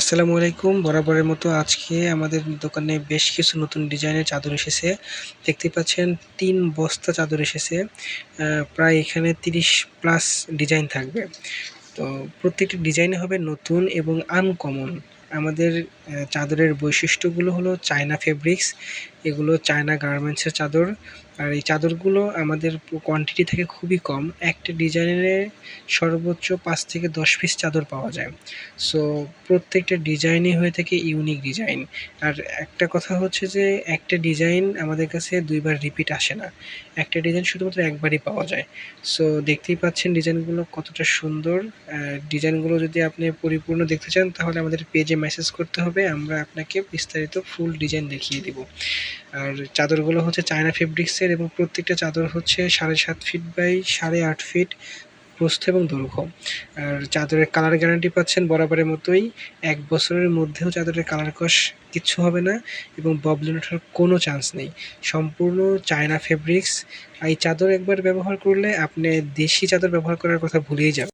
আসসালামু আলাইকুম। বরাবরের মতো আজকে আমাদের দোকানে বেশ কিছু নতুন ডিজাইনের চাদর এসেছে। দেখতেই পাচ্ছেন ৩ বস্তা চাদর এসেছে। প্রায় এখানে ৩০ প্লাস ডিজাইন থাকবে। তো প্রত্যেকটি ডিজাইন হবে নতুন এবং আনকমন। আমাদের চাদরের বৈশিষ্ট্যগুলো হলো চায়না ফেব্রিক্স, এগুলো চায়না গার্মেন্টসের চাদর। আর এই চাদরগুলো আমাদের কোয়ান্টিটি থাকে খুবই কম। একটা ডিজাইনে সর্বোচ্চ ৫ থেকে ১০ পিস চাদর পাওয়া যায়। সো প্রত্যেকটা ডিজাইনই হয়ে থাকে ইউনিক ডিজাইন। আর একটা কথা হচ্ছে যে একটা ডিজাইন আমাদের কাছে ২ বার রিপিট আসে না। একটা ডিজাইন শুধুমাত্র একবারই পাওয়া যায়। সো দেখতেই পাচ্ছেন ডিজাইনগুলো কতটা সুন্দর। ডিজাইনগুলো যদি আপনি পরিপূর্ণ দেখতে চান তাহলে আমাদের পেজে মেসেজ করতে হবে, আমরা আপনাকে বিস্তারিত ফুল ডিজাইন দেখিয়ে দিব। আর চাদরগুলো হচ্ছে চায়না ফেব্রিক্সের এবং প্রত্যেকটা চাদর হচ্ছে ৭.৫ ফিট বাই ৮.৫ ফিট প্রস্থ এবং দৈর্ঘ্য। আর চাদরের কালার গ্যারান্টি পাচ্ছেন বরাবরের মতোই। ১ বছরের মধ্যেও চাদরের কালার কস কিচ্ছু হবে না এবং ববলিন ওঠার কোনো চান্স নেই। সম্পূর্ণ চায়না ফেব্রিক্স। এই চাদর একবার ব্যবহার করলে আপনি দেশি চাদর ব্যবহার করার কথা ভুলেই যাবেন।